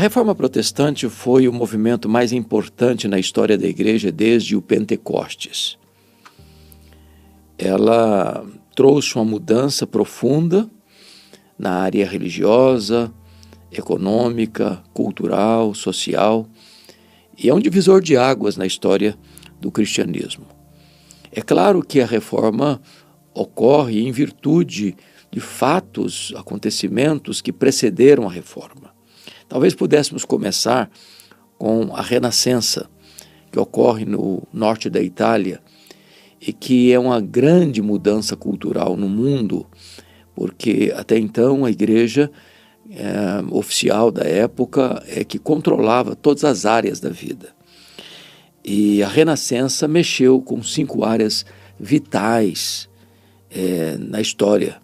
A Reforma Protestante foi o movimento mais importante na história da Igreja desde o Pentecostes. Ela trouxe uma mudança profunda na área religiosa, econômica, cultural, social, e é um divisor de águas na história do cristianismo. É claro que a Reforma ocorre em virtude de fatos, acontecimentos que precederam a Reforma. Talvez pudéssemos começar com a Renascença, que ocorre no norte da Itália e que é uma grande mudança cultural no mundo, porque até então a igreja oficial da época é que controlava todas as áreas da vida. E a Renascença mexeu com 5 áreas vitais na história.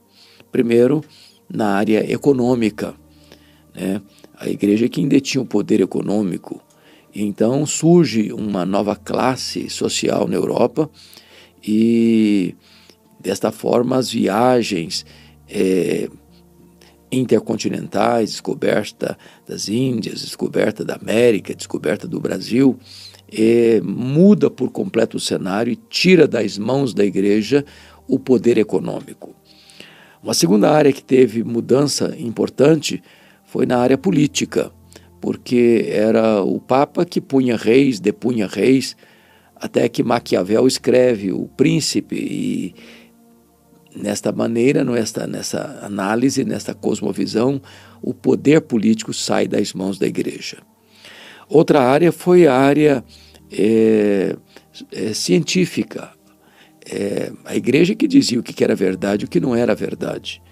Primeiro, na área econômica, né? A igreja que ainda tinha o poder econômico. Então surge uma nova classe social na Europa e desta forma as viagens intercontinentais, descoberta das Índias, descoberta da América, descoberta do Brasil, muda por completo o cenário e tira das mãos da igreja o poder econômico. Uma segunda área que teve mudança importante foi na área política, porque era o Papa que punha reis, depunha reis, até que Maquiavel escreve O Príncipe, e nesta maneira, nessa análise, nesta cosmovisão, o poder político sai das mãos da igreja. Outra área foi a área científica. A igreja que dizia o que era verdade e o que não era verdade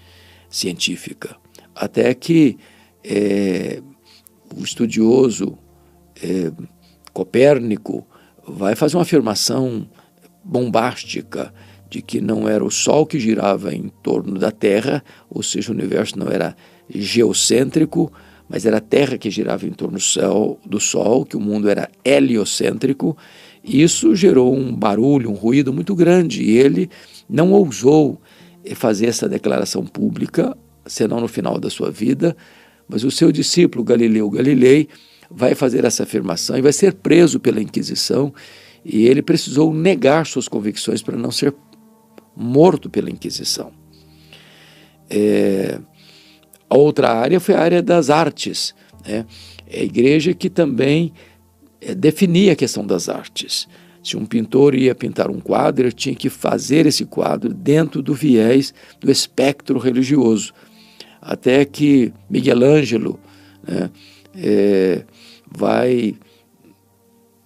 científica. Até que o estudioso Copérnico vai fazer uma afirmação bombástica de que não era o Sol que girava em torno da Terra, ou seja, o universo não era geocêntrico, mas era a Terra que girava em torno do Sol, que o mundo era heliocêntrico. Isso gerou um barulho, um ruído muito grande, e ele não ousou fazer essa declaração pública, senão no final da sua vida, mas o seu discípulo Galileu Galilei vai fazer essa afirmação e vai ser preso pela Inquisição, e ele precisou negar suas convicções para não ser morto pela Inquisição. A outra área foi a área das artes, né? A igreja que também definia a questão das artes. Se um pintor ia pintar um quadro, ele tinha que fazer esse quadro dentro do viés do espectro religioso. Até que Miguel Ângelo, né, vai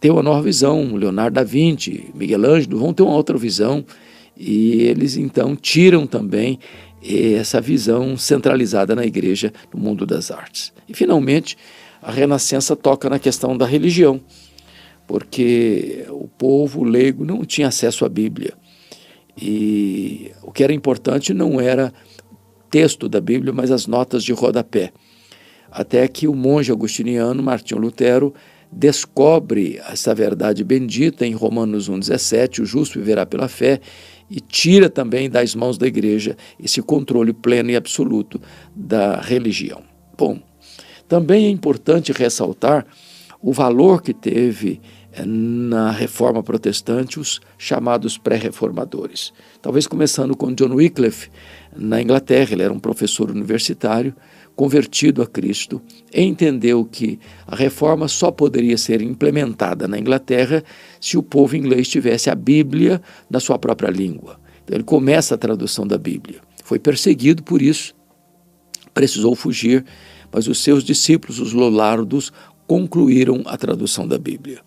ter uma nova visão, Leonardo da Vinci, Miguel Ângelo vão ter uma outra visão, e eles então tiram também essa visão centralizada na igreja, no mundo das artes. E finalmente a Renascença toca na questão da religião, porque o povo leigo não tinha acesso à Bíblia, e o que era importante não era texto da Bíblia, mas as notas de rodapé. Até que o monge agostiniano Martinho Lutero descobre essa verdade bendita em Romanos 1,17, o justo viverá pela fé, e tira também das mãos da igreja esse controle pleno e absoluto da religião. Bom, também é importante ressaltar o valor que teve na Reforma Protestante os chamados pré-reformadores. Talvez começando com John Wycliffe, na Inglaterra. Ele era um professor universitário, convertido a Cristo, e entendeu que a reforma só poderia ser implementada na Inglaterra se o povo inglês tivesse a Bíblia na sua própria língua. Então ele começa a tradução da Bíblia. Foi perseguido por isso, precisou fugir, mas os seus discípulos, os Lollardos, concluíram a tradução da Bíblia.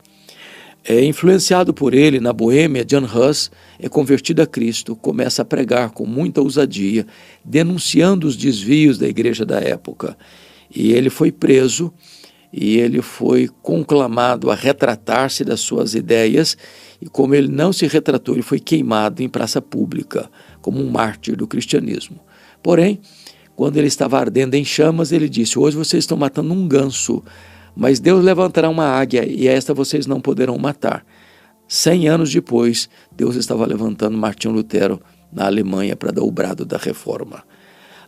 Influenciado por ele, na Boêmia, John Huss é convertido a Cristo, começa a pregar com muita ousadia, denunciando os desvios da igreja da época. E ele foi preso, e ele foi conclamado a retratar-se das suas ideias, e como ele não se retratou, ele foi queimado em praça pública, como um mártir do cristianismo. Porém, quando ele estava ardendo em chamas, ele disse: hoje vocês estão matando um ganso, mas Deus levantará uma águia, e esta vocês não poderão matar. 100 anos depois, Deus estava levantando Martinho Lutero na Alemanha para dar o brado da reforma.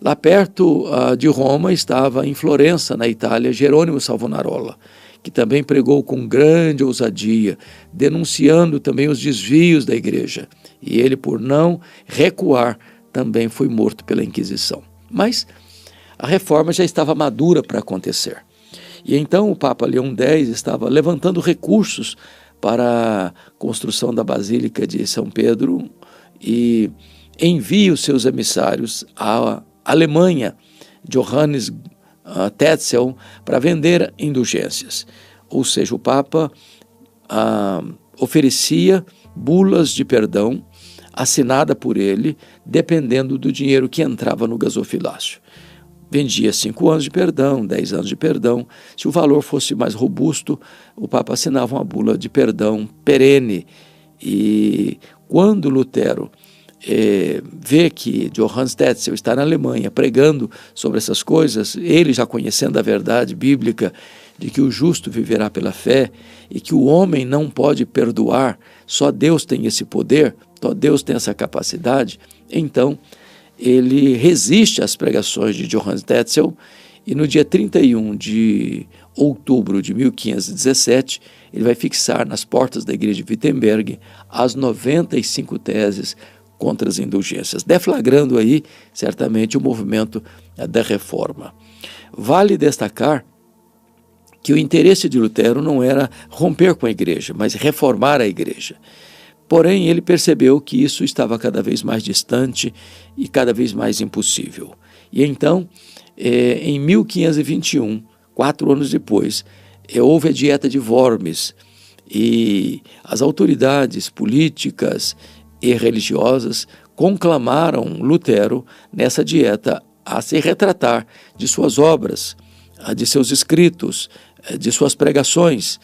Lá perto de Roma estava, em Florença, na Itália, Jerônimo Savonarola, que também pregou com grande ousadia, denunciando também os desvios da igreja. E ele, por não recuar, também foi morto pela Inquisição. Mas a reforma já estava madura para acontecer. E então o Papa Leão X estava levantando recursos para a construção da Basílica de São Pedro e envia os seus emissários à Alemanha, Johannes Tetzel, para vender indulgências. Ou seja, o Papa oferecia bulas de perdão assinada por ele, dependendo do dinheiro que entrava no gasofilácio. Vendia 5 anos de perdão, 10 anos de perdão. Se o valor fosse mais robusto, o Papa assinava uma bula de perdão perene. E quando Lutero vê que Johannes Tetzel está na Alemanha pregando sobre essas coisas, ele já conhecendo a verdade bíblica de que o justo viverá pela fé e que o homem não pode perdoar, só Deus tem esse poder, só Deus tem essa capacidade, então ele resiste às pregações de Johannes Tetzel e no dia 31 de outubro de 1517, ele vai fixar nas portas da igreja de Wittenberg as 95 teses contra as indulgências, deflagrando aí, certamente, o movimento da reforma. Vale destacar que o interesse de Lutero não era romper com a igreja, mas reformar a igreja. Porém, ele percebeu que isso estava cada vez mais distante e cada vez mais impossível. E então, em 1521, 4 anos depois, houve a Dieta de Worms e as autoridades políticas e religiosas conclamaram Lutero nessa dieta a se retratar de suas obras, de seus escritos, de suas pregações.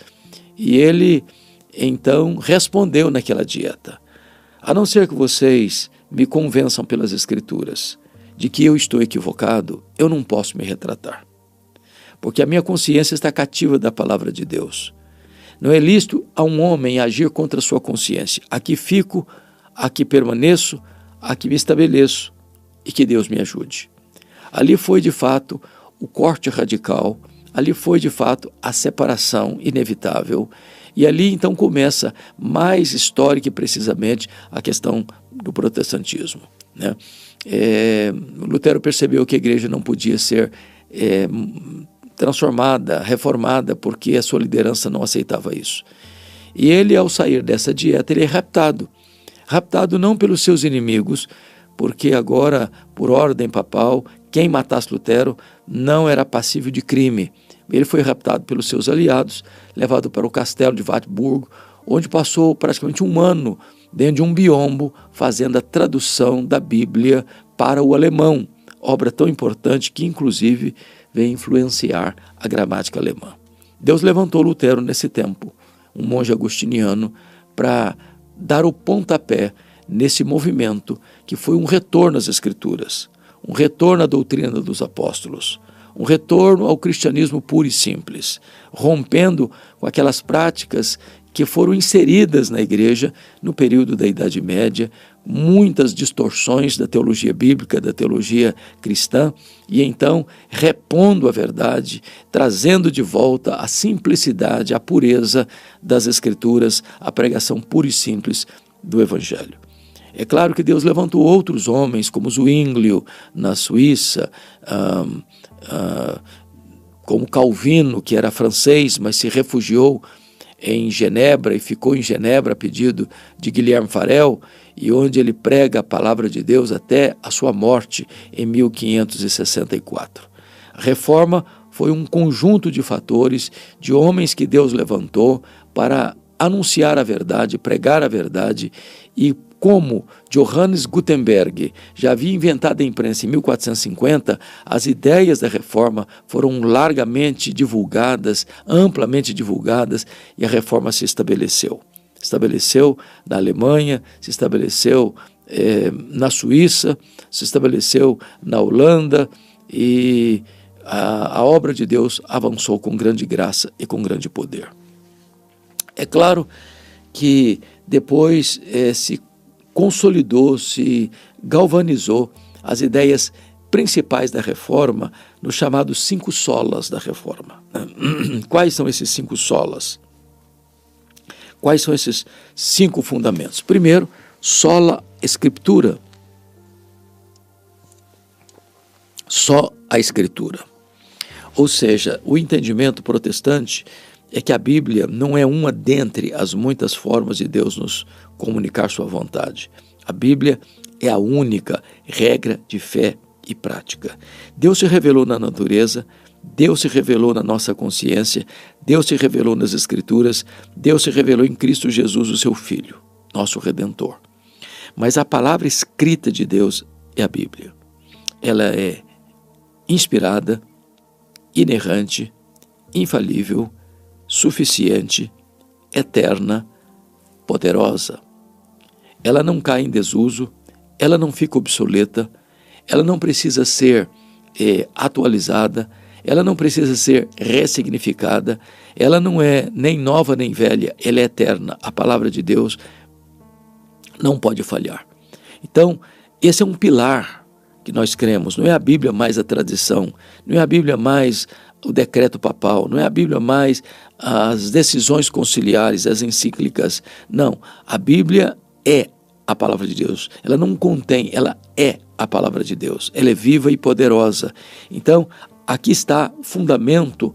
E ele, então, respondeu naquela dieta: a não ser que vocês me convençam pelas Escrituras de que eu estou equivocado, eu não posso me retratar, porque a minha consciência está cativa da palavra de Deus. Não é lícito a um homem agir contra a sua consciência. Aqui fico, aqui permaneço, aqui me estabeleço, e que Deus me ajude. Ali foi, de fato, o corte radical, ali foi, de fato, a separação inevitável, e ali, então, começa mais histórica e precisamente a questão do protestantismo, né? Lutero percebeu que a igreja não podia ser transformada, reformada, porque a sua liderança não aceitava isso. E ele, ao sair dessa dieta, ele é raptado não pelos seus inimigos, porque agora, por ordem papal, quem matasse Lutero não era passível de crime. Ele foi raptado pelos seus aliados, levado para o castelo de Wartburg, onde passou praticamente 1 ano dentro de um biombo, fazendo a tradução da Bíblia para o alemão, obra tão importante que, inclusive, veio influenciar a gramática alemã. Deus levantou Lutero nesse tempo, um monge agostiniano, para dar o pontapé nesse movimento que foi um retorno às Escrituras, um retorno à doutrina dos apóstolos, um retorno ao cristianismo puro e simples, rompendo com aquelas práticas que foram inseridas na igreja no período da Idade Média, muitas distorções da teologia bíblica, da teologia cristã, e então repondo a verdade, trazendo de volta a simplicidade, a pureza das Escrituras, a pregação pura e simples do Evangelho. É claro que Deus levantou outros homens, como Zwinglio, na Suíça, como Calvino, que era francês, mas se refugiou em Genebra e ficou em Genebra a pedido de Guilherme Farel, e onde ele prega a palavra de Deus até a sua morte em 1564. A reforma foi um conjunto de fatores, de homens que Deus levantou para anunciar a verdade, pregar a verdade, e como Johannes Gutenberg já havia inventado a imprensa em 1450, as ideias da reforma foram largamente divulgadas, amplamente divulgadas, e a reforma se estabeleceu. Estabeleceu na Alemanha, se estabeleceu na Suíça, se estabeleceu na Holanda, e a obra de Deus avançou com grande graça e com grande poder. É claro que depois se consolidou, se galvanizou as ideias principais da Reforma, nos chamados 5 solas da Reforma. Quais são esses 5 solas? Quais são esses 5 fundamentos? Primeiro, sola Escritura. Só a Escritura. Ou seja, o entendimento protestante é que a Bíblia não é uma dentre as muitas formas de Deus nos comunicar sua vontade. A Bíblia é a única regra de fé e prática. Deus se revelou na natureza, Deus se revelou na nossa consciência, Deus se revelou nas Escrituras, Deus se revelou em Cristo Jesus, o seu Filho, nosso Redentor. Mas a palavra escrita de Deus é a Bíblia. Ela é inspirada, inerrante, infalível, suficiente, eterna, poderosa. Ela não cai em desuso, ela não fica obsoleta, ela não precisa ser atualizada, ela não precisa ser ressignificada, ela não é nem nova nem velha, ela é eterna. A palavra de Deus não pode falhar. Então, esse é um pilar que nós cremos. Não é a Bíblia mais a tradição, não é a Bíblia mais o decreto papal, não é a Bíblia mais as decisões conciliares, as encíclicas. Não, a Bíblia é a palavra de Deus. Ela não contém, ela é a palavra de Deus. Ela é viva e poderosa. Então, aqui está o fundamento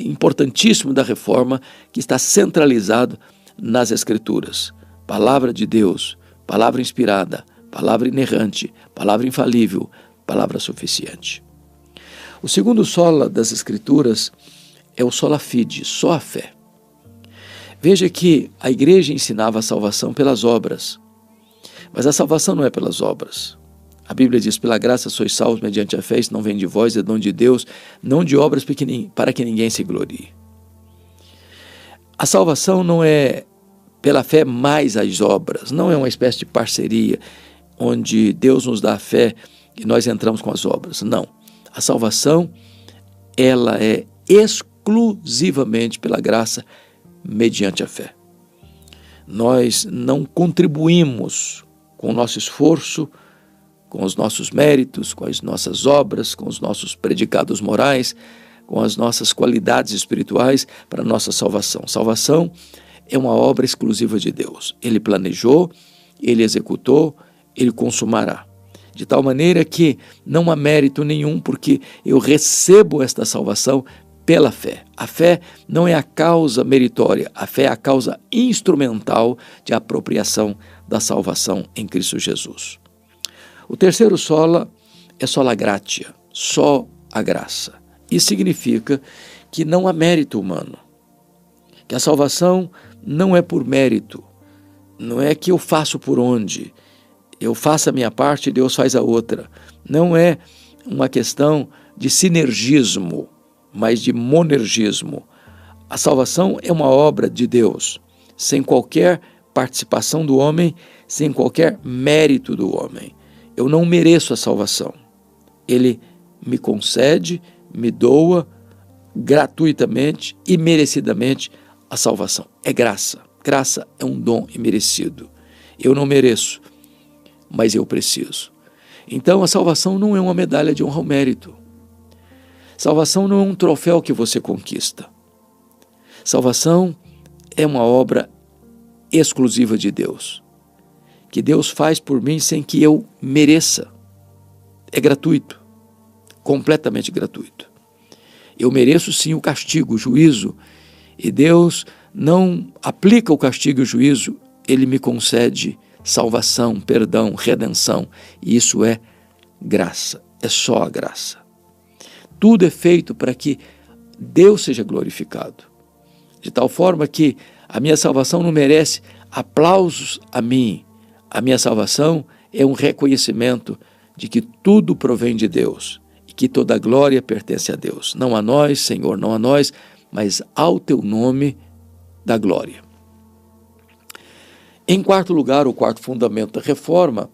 importantíssimo da Reforma, que está centralizado nas Escrituras. Palavra de Deus, palavra inspirada, palavra inerrante, palavra infalível, palavra suficiente. O segundo sola das Escrituras é o sola fide, só a fé. Veja que a igreja ensinava a salvação pelas obras, mas a salvação não é pelas obras. A Bíblia diz, pela graça sois salvos mediante a fé, isso não vem de vós, é dom de Deus, não de obras para que ninguém se glorie. A salvação não é pela fé mais as obras, não é uma espécie de parceria, onde Deus nos dá a fé e nós entramos com as obras. Não. A salvação, ela é exclusivamente pela graça, mediante a fé. Nós não contribuímos com o nosso esforço, com os nossos méritos, com as nossas obras, com os nossos predicados morais, com as nossas qualidades espirituais para a nossa salvação. Salvação é uma obra exclusiva de Deus. Ele planejou, ele executou, ele consumará. De tal maneira que não há mérito nenhum, porque eu recebo esta salvação pela fé. A fé não é a causa meritória, a fé é a causa instrumental de apropriação da salvação em Cristo Jesus. O terceiro sola é sola gratia, só a graça. Isso significa que não há mérito humano, que a salvação não é por mérito, não é que eu faço por onde, eu faço a minha parte e Deus faz a outra. Não é uma questão de sinergismo, mas de monergismo. A salvação é uma obra de Deus, sem qualquer participação do homem, sem qualquer mérito do homem. Eu não mereço a salvação. Ele me concede, me doa gratuitamente e merecidamente a salvação. É graça. Graça é um dom imerecido. Eu não mereço, mas eu preciso. Então a salvação não é uma medalha de honra ao mérito. Salvação não é um troféu que você conquista. Salvação é uma obra exclusiva de Deus, que Deus faz por mim sem que eu mereça. É gratuito, completamente gratuito. Eu mereço sim o castigo, o juízo, e Deus não aplica o castigo e o juízo, Ele me concede salvação, perdão, redenção, e isso é graça, é só a graça. Tudo é feito para que Deus seja glorificado, de tal forma que a minha salvação não merece aplausos a mim. A minha salvação é um reconhecimento de que tudo provém de Deus e que toda a glória pertence a Deus. Não a nós, Senhor, não a nós, mas ao teu nome da glória. Em quarto lugar, o quarto fundamento da reforma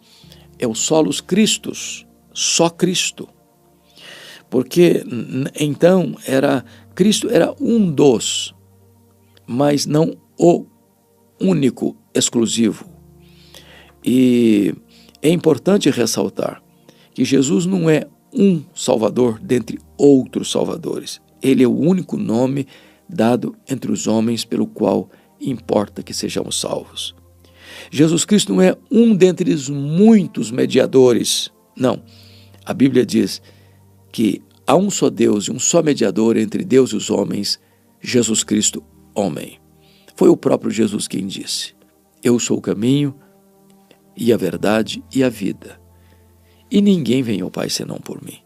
é o solus Christus, só Cristo. Porque então Cristo era um dos, mas não o único, exclusivo. E é importante ressaltar que Jesus não é um Salvador dentre outros Salvadores. Ele é o único nome dado entre os homens pelo qual importa que sejamos salvos. Jesus Cristo não é um dentre os muitos mediadores. Não. A Bíblia diz que há um só Deus e um só mediador entre Deus e os homens, Jesus Cristo, homem. Foi o próprio Jesus quem disse: eu sou o caminho e a verdade e a vida, e ninguém vem ao Pai senão por mim.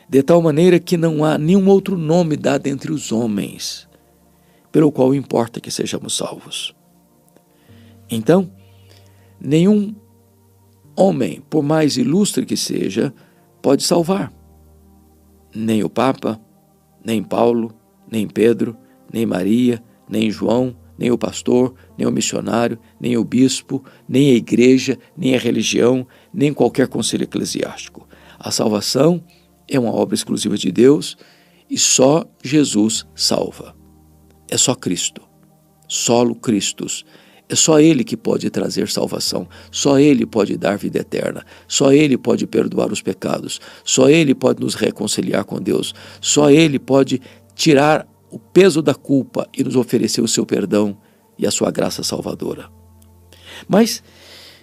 De tal maneira que não há nenhum outro nome dado entre os homens, pelo qual importa que sejamos salvos. Então, nenhum homem, por mais ilustre que seja, pode salvar. Nem o Papa, nem Paulo, nem Pedro, nem Maria, nem João, nem o pastor, nem o missionário, nem o bispo, nem a igreja, nem a religião, nem qualquer conselho eclesiástico. A salvação é uma obra exclusiva de Deus e só Jesus salva. É só Cristo, solo Christus. É só Ele que pode trazer salvação, só Ele pode dar vida eterna, só Ele pode perdoar os pecados, só Ele pode nos reconciliar com Deus, só Ele pode tirar o peso da culpa e nos oferecer o seu perdão e a sua graça salvadora. Mas,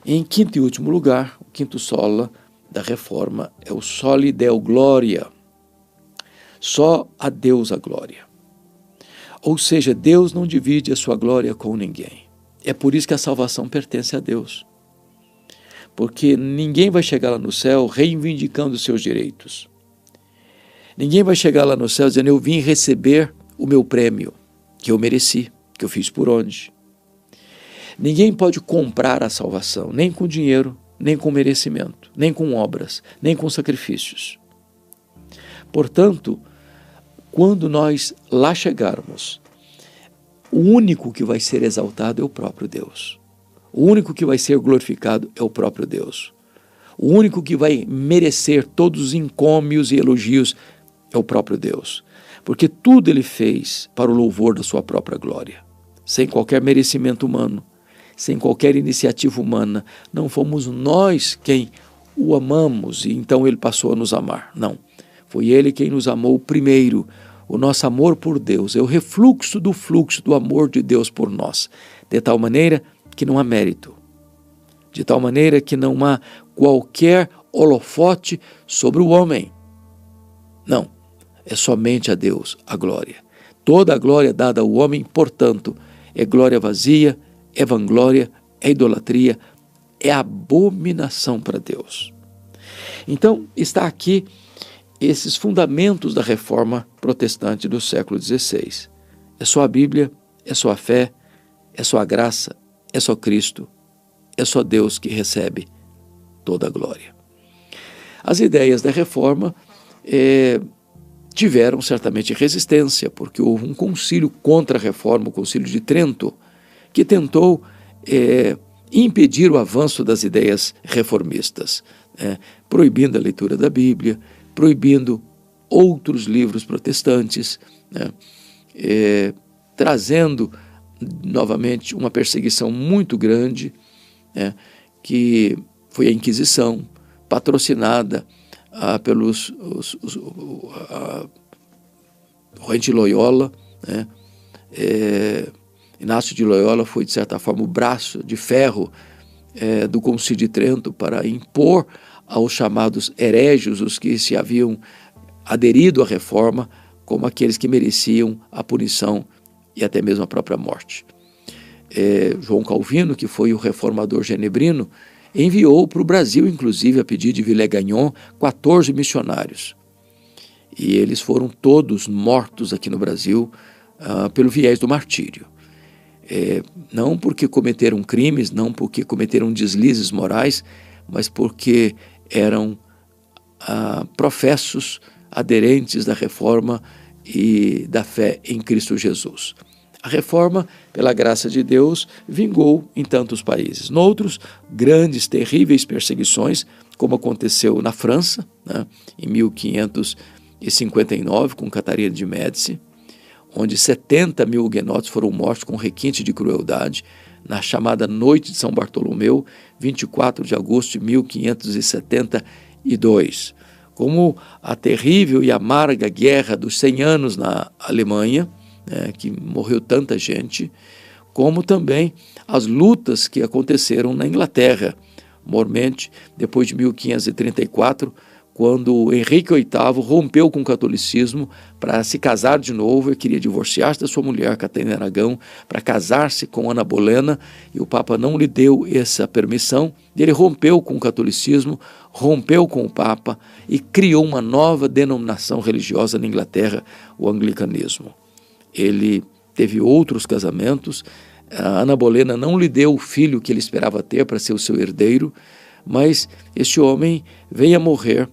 em quinto e último lugar, o quinto sola da reforma é o soli deo gloria. Só a Deus a glória. Ou seja, Deus não divide a sua glória com ninguém. É por isso que a salvação pertence a Deus. Porque ninguém vai chegar lá no céu reivindicando os seus direitos. Ninguém vai chegar lá no céu dizendo: eu vim receber o meu prêmio, que eu mereci, que eu fiz por onde. Ninguém pode comprar a salvação, nem com dinheiro, nem com merecimento, nem com obras, nem com sacrifícios. Portanto, quando nós lá chegarmos, o único que vai ser exaltado é o próprio Deus. O único que vai ser glorificado é o próprio Deus. O único que vai merecer todos os encômios e elogios é o próprio Deus. Porque tudo Ele fez para o louvor da sua própria glória. Sem qualquer merecimento humano, sem qualquer iniciativa humana. Não fomos nós quem o amamos e então Ele passou a nos amar. Não. Foi Ele quem nos amou primeiro. O nosso amor por Deus é o refluxo do fluxo do amor de Deus por nós, de tal maneira que não há mérito, de tal maneira que não há qualquer holofote sobre o homem. Não, é somente a Deus a glória. Toda a glória dada ao homem, portanto, é glória vazia, é vanglória, é idolatria, é abominação para Deus. Então, está aqui esses fundamentos da reforma protestante do século XVI. É só a Bíblia, é só a fé, é só a graça, é só Cristo, é só Deus que recebe toda a glória. As ideias da reforma tiveram certamente resistência, porque houve um concílio contra a reforma, o Concílio de Trento, que tentou impedir o avanço das ideias reformistas, proibindo a leitura da Bíblia, proibindo outros livros protestantes, trazendo novamente uma perseguição muito grande, que foi a Inquisição, patrocinada pelos Corrente Loyola. Inácio de Loyola foi, de certa forma, o braço de ferro do Concílio de Trento para impor aos chamados herégios, os que se haviam aderido à reforma, como aqueles que mereciam a punição e até mesmo a própria morte. João Calvino, que foi o reformador genebrino, enviou para o Brasil, inclusive, a pedido de Villegagnon, 14 missionários. E eles foram todos mortos aqui no Brasil pelo viés do martírio. Não porque cometeram crimes, não porque cometeram deslizes morais, mas porque eram professos aderentes da reforma e da fé em Cristo Jesus. A reforma, pela graça de Deus, vingou em tantos países. Noutros, grandes, terríveis perseguições, como aconteceu na França, em 1559, com Catarina de Médici, onde 70 mil huguenotes foram mortos com requinte de crueldade, na chamada Noite de São Bartolomeu, 24 de agosto de 1571. 1922, como a terrível e amarga Guerra dos 100 Anos na Alemanha, que morreu tanta gente, como também as lutas que aconteceram na Inglaterra, mormente depois de 1534, quando Henrique VIII rompeu com o catolicismo para se casar de novo. Ele queria divorciar-se da sua mulher, Catarina Aragão, para casar-se com Ana Bolena, e o Papa não lhe deu essa permissão. Ele rompeu com o catolicismo, rompeu com o Papa e criou uma nova denominação religiosa na Inglaterra, o anglicanismo. Ele teve outros casamentos. A Ana Bolena não lhe deu o filho que ele esperava ter para ser o seu herdeiro, mas este homem veio a morrer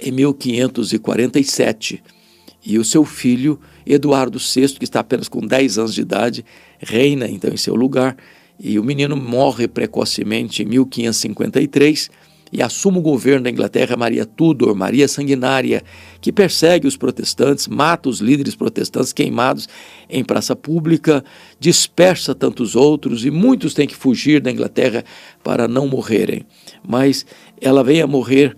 em 1547, e o seu filho, Eduardo VI, que está apenas com 10 anos de idade, reina então em seu lugar, e o menino morre precocemente em 1553, e assume o governo da Inglaterra Maria Tudor, Maria Sanguinária, que persegue os protestantes, mata os líderes protestantes queimados em praça pública, dispersa tantos outros, e muitos têm que fugir da Inglaterra para não morrerem. Mas ela vem a morrer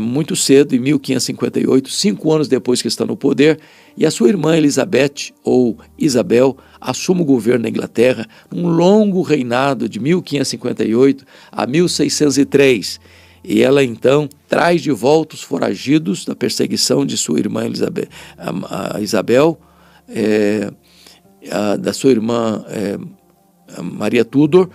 muito cedo, em 1558, 5 anos depois que está no poder, e a sua irmã Elizabeth, ou Isabel, assume o governo da Inglaterra, num longo reinado de 1558 a 1603, e ela então traz de volta os foragidos da perseguição de sua irmã Isabel, da sua irmã Maria Tudor,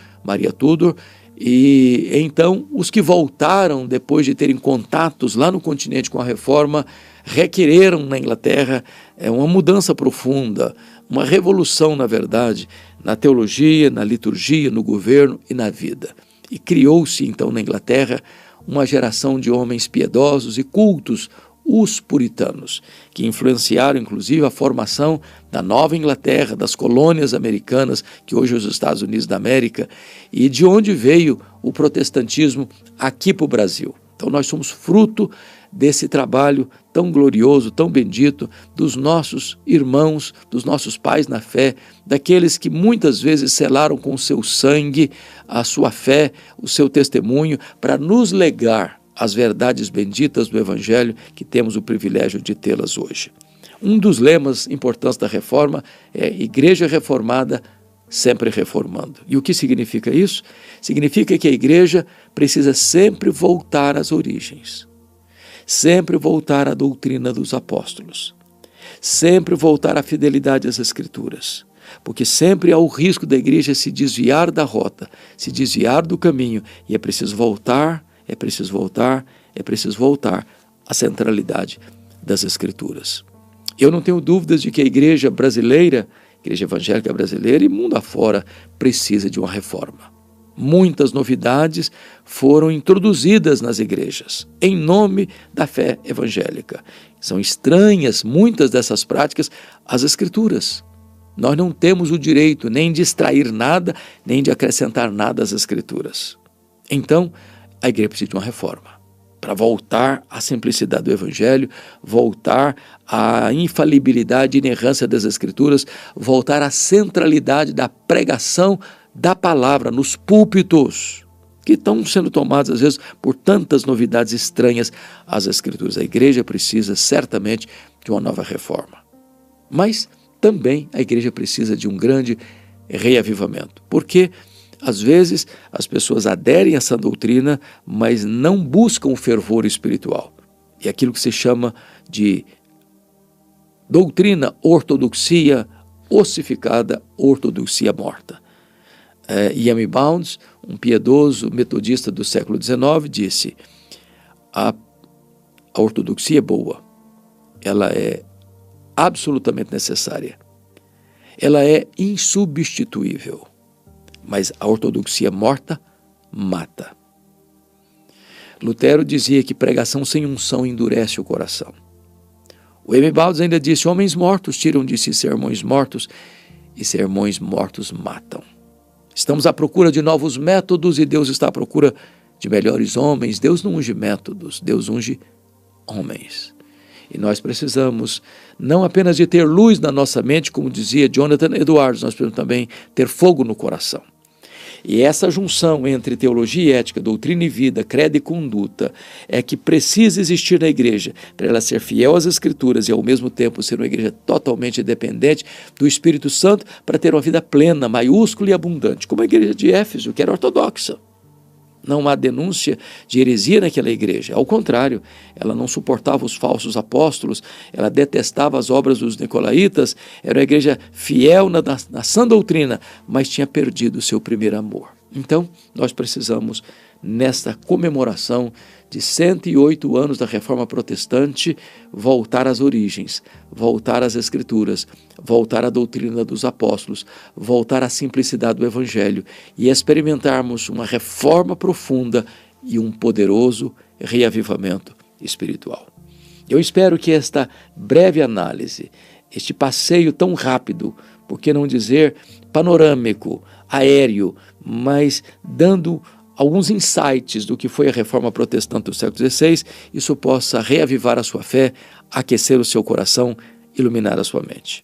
e então os que voltaram depois de terem contatos lá no continente com a reforma requereram na Inglaterra uma mudança profunda, uma revolução, na verdade, na teologia, na liturgia, no governo e na vida. E criou-se então na Inglaterra uma geração de homens piedosos e cultos, os puritanos, que influenciaram inclusive a formação da Nova Inglaterra, das colônias americanas, que hoje é os Estados Unidos da América, e de onde veio o protestantismo aqui para o Brasil. Então nós somos fruto desse trabalho tão glorioso, tão bendito, dos nossos irmãos, dos nossos pais na fé, daqueles que muitas vezes selaram com o seu sangue a sua fé, o seu testemunho, para nos legar as verdades benditas do Evangelho, que temos o privilégio de tê-las hoje. Um dos lemas importantes da reforma é Igreja Reformada, sempre reformando. E o que significa isso? Significa que a igreja precisa sempre voltar às origens, sempre voltar à doutrina dos apóstolos, sempre voltar à fidelidade às Escrituras, porque sempre há o risco da igreja se desviar da rota, se desviar do caminho, e é preciso voltar à centralidade das Escrituras. Eu não tenho dúvidas de que a igreja brasileira, igreja evangélica brasileira e mundo afora, precisa de uma reforma. Muitas novidades foram introduzidas nas igrejas, em nome da fé evangélica. São estranhas muitas dessas práticas às Escrituras. Nós não temos o direito nem de extrair nada, nem de acrescentar nada às Escrituras. Então, a igreja precisa de uma reforma, para voltar à simplicidade do Evangelho, voltar à infalibilidade e inerrância das Escrituras, voltar à centralidade da pregação da palavra nos púlpitos, que estão sendo tomados às vezes por tantas novidades estranhas às Escrituras. A igreja precisa certamente de uma nova reforma. Mas também a igreja precisa de um grande reavivamento, porque às vezes as pessoas aderem a essa doutrina, mas não buscam o fervor espiritual. É aquilo que se chama de doutrina ortodoxia ossificada, ortodoxia morta. E.M. Bounds, um piedoso metodista do século XIX, disse: a ortodoxia é boa, ela é absolutamente necessária, ela é insubstituível, mas a ortodoxia morta mata. Lutero dizia que pregação sem unção endurece o coração. O M. Bounds ainda disse: homens mortos tiram de si sermões mortos, e sermões mortos matam. Estamos à procura de novos métodos e Deus está à procura de melhores homens. Deus não unge métodos, Deus unge homens. E nós precisamos não apenas de ter luz na nossa mente, como dizia Jonathan Edwards, nós precisamos também ter fogo no coração. E essa junção entre teologia e ética, doutrina e vida, credo e conduta, é que precisa existir na igreja, para ela ser fiel às Escrituras e ao mesmo tempo ser uma igreja totalmente dependente do Espírito Santo, para ter uma vida plena, maiúscula e abundante, como a igreja de Éfeso, que era ortodoxa. Não há denúncia de heresia naquela igreja. Ao contrário, ela não suportava os falsos apóstolos, ela detestava as obras dos nicolaítas, era uma igreja fiel na sã doutrina, mas tinha perdido o seu primeiro amor. Então, nós precisamos, nesta comemoração de 108 anos da Reforma Protestante, voltar às origens, voltar às Escrituras, voltar à doutrina dos apóstolos, voltar à simplicidade do Evangelho e experimentarmos uma reforma profunda e um poderoso reavivamento espiritual. Eu espero que esta breve análise, este passeio tão rápido, por que não dizer panorâmico, aéreo, mas dando alguns insights do que foi a Reforma Protestante do século XVI, isso possa reavivar a sua fé, aquecer o seu coração, iluminar a sua mente.